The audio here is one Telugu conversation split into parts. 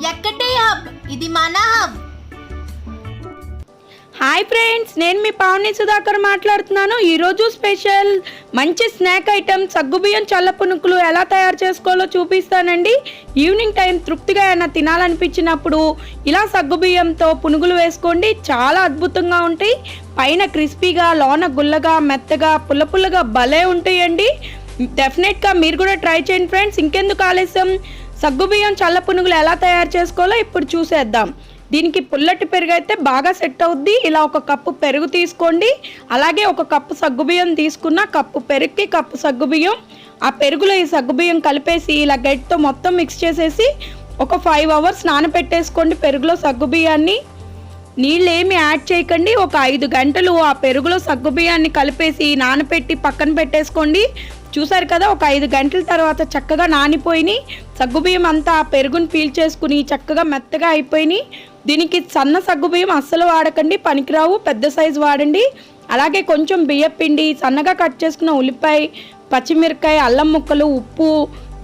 యక్కటి హబ్, ఇది మన హబ్. హాయ్ ఫ్రెండ్స్, నేను మీ పావని సుధాకర్ మాట్లాడుతున్నాను. ఈరోజు స్పెషల్ మంచి స్నాక్ ఐటమ్ సగ్గుబియ్యం చల్ల పునుకులు ఎలా తయారు చేసుకోవాలో చూపిస్తానండి. ఈవినింగ్ టైం తృప్తిగా ఏమైనా తినాలనిపించినప్పుడు ఇలా సగ్గుబియ్యంతో పునుగులు వేసుకోండి, చాలా అద్భుతంగా ఉంటాయి. పైన క్రిస్పీగా, లోన గుల్లగా, మెత్తగా, పుల్లగా భలే ఉంటాయండి. డెఫినెట్గా మీరు కూడా ట్రై చేయండి ఫ్రెండ్స్. ఇంకెందుకు ఆలస్యం, సగ్గుబియ్యం చల్ల పునుగులు ఎలా తయారు చేసుకోవాలో ఇప్పుడు చూసేద్దాం. దీనికి పుల్లటి పెరుగు అయితే బాగా సెట్ అవుద్ది. ఇలా ఒక కప్పు పెరుగు తీసుకోండి. అలాగే ఒక కప్పు సగ్గుబియ్యం తీసుకున్న, కప్పు పెరుగుకి కప్పు సగ్గుబియ్యం. ఆ పెరుగులో ఈ సగ్గుబియ్యం కలిపేసి ఇలా గట్టితో మొత్తం మిక్స్ చేసేసి ఒక 5 అవర్స్ నానబెట్టేసుకోండి. పెరుగులో సగ్గుబియ్యాన్ని నీళ్ళు ఏమి యాడ్ చేయకండి. ఒక 5 గంటలు ఆ పెరుగులో సగ్గుబియ్యాన్ని కలిపేసి నానబెట్టి పక్కన పెట్టేసుకోండి. చూసారు కదా, ఒక 5 గంటల తర్వాత చక్కగా నానిపోయినాయి. సగ్గుబియ్యం అంతా ఆ పెరుగుని పీల్చేసుకుని చక్కగా మెత్తగా అయిపోయినాయి. దీనికి సన్న సగ్గుబియ్యం అస్సలు వాడకండి, పనికిరావు. పెద్ద సైజు వాడండి. అలాగే కొంచెం బియ్యపిండి, సన్నగా కట్ చేసుకున్న ఉల్లిపాయ, పచ్చిమిరకాయ, అల్లం ముక్కలు, ఉప్పు,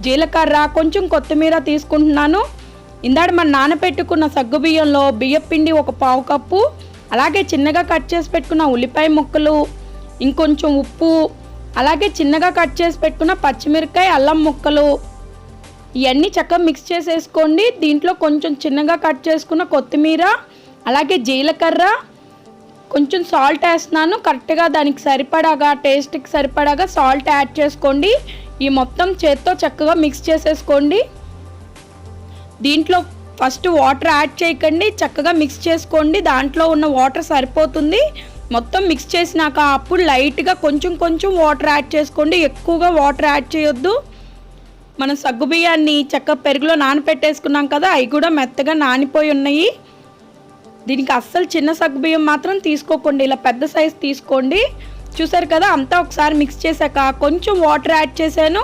జీలకర్ర, కొంచెం కొత్తిమీర తీసుకుంటున్నాను. ఇందాక మనం నానబెట్టుకున్న సగ్గుబియ్యంలో బియ్యపిండి ఒక 1/2 కప్పు, అలాగే చిన్నగా కట్ చేసి పెట్టుకున్న ఉల్లిపాయ ముక్కలు, ఇంకొంచెం ఉప్పు, అలాగే చిన్నగా కట్ చేసి పెట్టుకున్న పచ్చిమిరకాయ, అల్లం ముక్కలు, ఇవన్నీ చక్కగా మిక్స్ చేసేసుకోండి. దీంట్లో కొంచెం చిన్నగా కట్ చేసుకున్న కొత్తిమీర, అలాగే జీలకర్ర, కొంచెం సాల్ట్ వేస్తున్నాను. కరెక్ట్గా దానికి సరిపడాగా, టేస్ట్కి సరిపడాగా సాల్ట్ యాడ్ చేసుకోండి. ఈ మొత్తం చేత్తో చక్కగా మిక్స్ చేసేసుకోండి. దీంట్లో ఫస్ట్ వాటర్ యాడ్ చేయకండి, చక్కగా మిక్స్ చేసుకోండి. దాంట్లో ఉన్న వాటర్ సరిపోతుంది. మొత్తం మిక్స్ చేసినాక అప్పుడు లైట్గా కొంచెం వాటర్ యాడ్ చేసుకోండి. ఎక్కువగా వాటర్ యాడ్ చేయొద్దు. మనం సగ్గుబియ్యాన్ని చక్కగా పెరుగులో నానపెట్టేసుకున్నాం కదా, అవి కూడా మెత్తగా నానిపోయి ఉన్నాయి. దీనికి అస్సలు చిన్న సగ్గుబియ్యం మాత్రం తీసుకోకండి, ఇలా పెద్ద సైజు తీసుకోండి. చూసారు కదా, అంతా ఒకసారి మిక్స్ చేశాక కొంచెం వాటర్ యాడ్ చేశాను.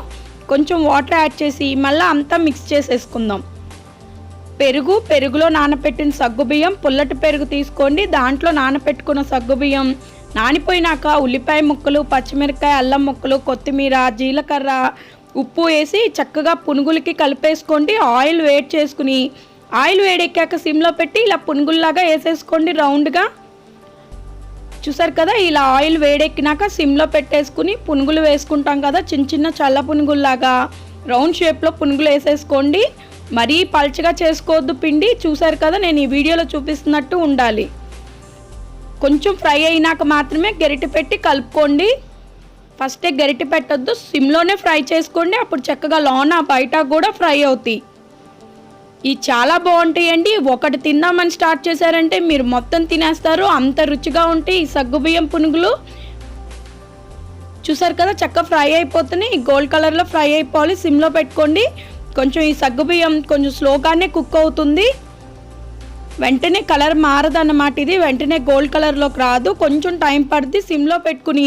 కొంచెం వాటర్ యాడ్ చేసి మళ్ళీ అంతా మిక్స్ చేసేసుకుందాం. పెరుగులో నానపెట్టిన సగ్గుబియ్యం, పుల్లటి పెరుగు తీసుకోండి. దాంట్లో నానపెట్టుకున్న సగ్గుబియ్యం నానిపోయినాక ఉల్లిపాయ ముక్కలు, పచ్చిమిరకాయ, అల్లం ముక్కలు, కొత్తిమీర, జీలకర్ర, ఉప్పు వేసి చక్కగా పునుగులకి కలిపేసుకోండి. ఆయిల్ వేడి చేసుకుని, ఆయిల్ వేడెక్కాక సిమ్లో పెట్టి ఇలా పునుగుల్లాగా వేసేసుకోండి రౌండ్గా. చూసారు కదా, ఇలా ఆయిల్ వేడెక్కినాక సిమ్లో పెట్టేసుకుని పునుగులు వేసుకుంటాం కదా, చిన్న చల్ల పునుగుల్లాగా రౌండ్ షేప్లో పునుగులు వేసేసుకోండి. మరీ పల్చగా చేసుకోవద్దు పిండి. చూసారు కదా, నేను ఈ వీడియోలో చూపిస్తున్నట్టు ఉండాలి. కొంచెం ఫ్రై అయినాక మాత్రమే గరిటె పెట్టి కలుపుకోండి. ఫస్టే గరిటె పెట్టొద్దు, సిమ్లోనే ఫ్రై చేసుకోండి. అప్పుడు చక్కగా లోన బయట కూడా ఫ్రై అవుతాయి. ఇవి చాలా బాగుంటాయండి. ఒకటి తిందామని స్టార్ట్ చేశారంటే మీరు మొత్తం తినేస్తారు, అంత రుచిగా ఉంటాయి ఈ సగ్గుబియ్యం పునుగులు. చూసారు కదా, చక్కగా ఫ్రై అయిపోతున్నాయి. గోల్డ్ కలర్లో ఫ్రై అయిపోవాలి. సిమ్లో పెట్టుకోండి. కొంచెం ఈ సగ్గుబియ్యం కొంచెం స్లోగానే కుక్ అవుతుంది. వెంటనే కలర్ మారదన్నమాట. ఇది వెంటనే గోల్డ్ కలర్లోకి రాదు, కొంచెం టైం పడుతుంది. సిమ్లో పెట్టుకుని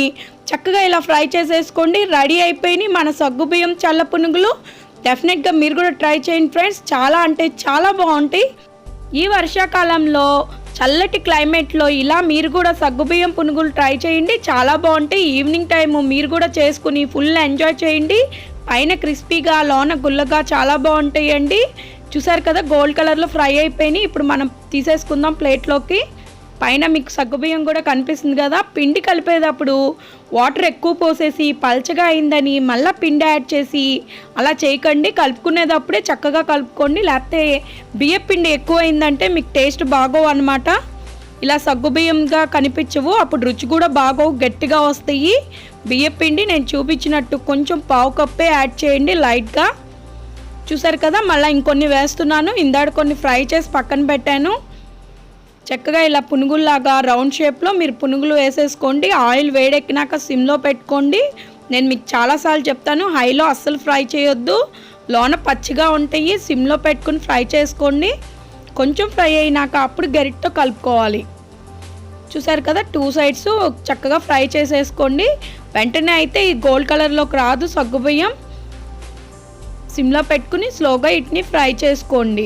చక్కగా ఇలా ఫ్రై చేసేసుకోండి. రెడీ అయిపోయినాయి మన సగ్గుబియ్యం చల్ల పునుగులు. డెఫినెట్గా మీరు కూడా ట్రై చేయండి ఫ్రెండ్స్, చాలా అంటే చాలా బాగుంటాయి. ఈ వర్షాకాలంలో చల్లటి క్లైమేట్లో ఇలా మీరు కూడా సగ్గుబియ్యం పునుగులు ట్రై చేయండి, చాలా బాగుంటాయి. ఈవినింగ్ టైము మీరు కూడా చేసుకుని ఫుల్ ఎంజాయ్ చేయండి. పైన క్రిస్పీగా, లోన గుల్లగా చాలా బాగుంటాయండి. చూసారు కదా, గోల్డ్ కలర్లో ఫ్రై అయిపోయినాయి. ఇప్పుడు మనం తీసేసుకుందాం ప్లేట్లోకి. పైన మీకు సగ్గుబియ్యం కూడా కనిపిస్తుంది కదా. పిండి కలిపేటప్పుడు వాటర్ ఎక్కువ పోసేసి పల్చగా అయిందని మళ్ళీ పిండి యాడ్ చేసి అలా చేయకండి. కలుపుకునేటప్పుడే చక్కగా కలుపుకోండి, లేకపోతే బియ్య పిండి ఎక్కువ అయిందంటే మీకు టేస్ట్ బాగోవు అనమాట. ఇలా సగ్గుబియ్యంగా కనిపించవు, అప్పుడు రుచి కూడా బాగోవు, గట్టిగా వస్తాయి. బియ్యపిండి నేను చూపించినట్టు కొంచెం 1/2 కప్పే యాడ్ చేయండి లైట్గా. చూసారు కదా, మళ్ళీ ఇంకొన్ని వేస్తున్నాను. ఇందాక కొన్ని ఫ్రై చేసి పక్కన పెట్టాను. చక్కగా ఇలా పునుగుల్లాగా రౌండ్ షేప్లో మీరు పునుగులు వేసేసుకోండి. ఆయిల్ వేడెక్కినాక సిమ్లో పెట్టుకోండి. నేను మీకు చాలాసార్లు చెప్తాను, హైలో అస్సలు ఫ్రై చేయొద్దు, లోన పచ్చిగా ఉంటాయి. సిమ్లో పెట్టుకుని ఫ్రై చేసుకోండి. కొంచెం ఫ్రై అయినాక అప్పుడు గరిటతో కలుపుకోవాలి. చూసారు కదా, 2 సైడ్స్ చక్కగా ఫ్రై చేసేసుకోండి. వెంటనే అయితే ఈ గోల్డ్ కలర్లోకి రాదు సగ్గుబియ్యం. సిమ్లో పెట్టుకుని స్లోగా వీటిని ఫ్రై చేసుకోండి.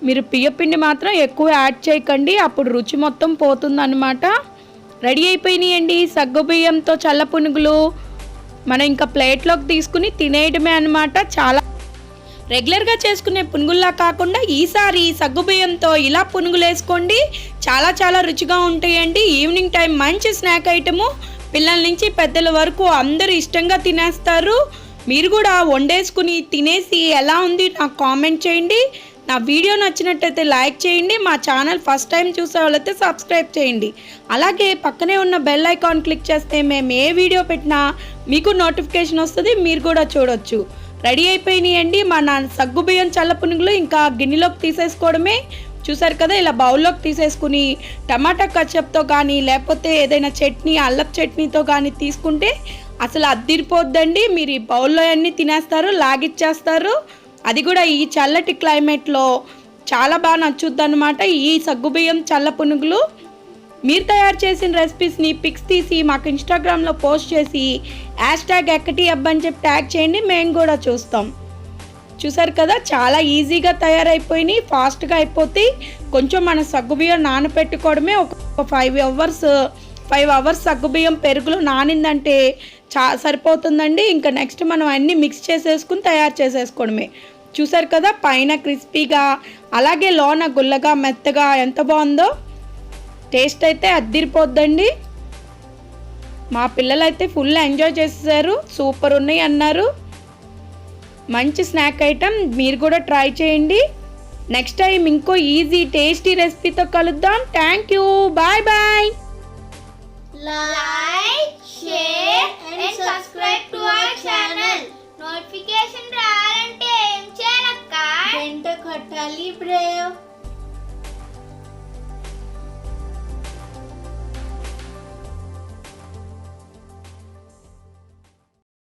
మీరు బియ్యపిండి మాత్రం ఎక్కువ యాడ్ చేయకండి, అప్పుడు రుచి మొత్తం పోతుందన్నమాట. రెడీ అయిపోయినాయండి సగ్గుబియ్యంతో చల్ల పునుగులు. మనం ఇంకా ప్లేట్లోకి తీసుకుని తినేయడమే అన్నమాట. చాలా రెగ్యులర్గా చేసుకునే పునుగుల్లా కాకుండా ఈసారి సగ్గుబియ్యంతో ఇలా పునుగులు వేసుకోండి. చాలా చాలా రుచిగా ఉంటాయండి. ఈవినింగ్ టైం మంచి స్నాక్ ఐటము. పిల్లల నుంచి పెద్దల వరకు అందరూ ఇష్టంగా తినేస్తారు. మీరు కూడా వండేసుకుని తినేసి ఎలా ఉంది నాకు కామెంట్ చేయండి. నా వీడియో నచ్చినట్టయితే లైక్ చేయండి. మా ఛానల్ ఫస్ట్ టైం చూసే వాళ్ళైతే సబ్స్క్రైబ్ చేయండి. అలాగే పక్కనే ఉన్న బెల్ ఐకాన్ క్లిక్ చేస్తే మేము ఏ వీడియో పెట్టినా మీకు నోటిఫికేషన్ వస్తుంది, మీరు కూడా చూడొచ్చు. రెడీ అయిపోయినాయండి మన సగ్గుబియ్యం చల్ల పునుగులు. ఇంకా గిన్నెలోకి తీసేసుకోవడమే. చూసారు కదా, ఇలా బౌల్లోకి తీసేసుకుని టమాటా కచప్తో కానీ లేకపోతే ఏదైనా చట్నీ అల్లపు చట్నీతో కానీ తీసుకుంటే అసలు అద్దిరిపోద్దండి. మీరు ఈ బౌల్లో అన్నీ తినేస్తారు, లాగిచ్చేస్తారు. అది కూడా ఈ చల్లటి క్లైమేట్లో చాలా బాగా నచ్చుద్ది అనమాట ఈ సగ్గుబియ్యం చల్ల పునుగులు. మీరు తయారు చేసిన రెసిపీస్ని పిక్స్ తీసి మాకు ఇన్స్టాగ్రామ్లో పోస్ట్ చేసి #Yakkati అని చెప్పి ట్యాగ్ చేయండి, మేము కూడా చూస్తాం. చూసారు కదా, చాలా ఈజీగా తయారైపోయినాయి, ఫాస్ట్గా అయిపోతాయి. కొంచెం మన సగ్గుబియ్యం నానపెట్టుకోవడమే. ఒక 5 అవర్స్ సగ్గుబియ్యం పెరుగులో నానిందంటే సరిపోతుందండి. ఇంకా నెక్స్ట్ మనం అన్నీ మిక్స్ చేసేసుకుని తయారు చేసేసుకోవడమే. చూసారు కదా, పైన క్రిస్పీగా అలాగే లోన గుల్లగా మెత్తగా ఎంత బాగుందో. టేస్ట్ అయితే అద్దిరిపోద్దండి. మా పిల్లలైతే ఫుల్ ఎంజాయ్ చేసేసారు, సూపర్ ఉన్నాయి అన్నారు. మంచి స్నాక్ ఐటమ్, మీరు కూడా ట్రై చేయండి. నెక్స్ట్ టైం ఇంకో ఈజీ టేస్టీ రెసిపీతో కలుద్దాం. Thank you, bye bye. Like, share and subscribe to our channel. Notification రావాలంటే ఏం చేయాలక్క? గంట కొట్టాలి బ్రో.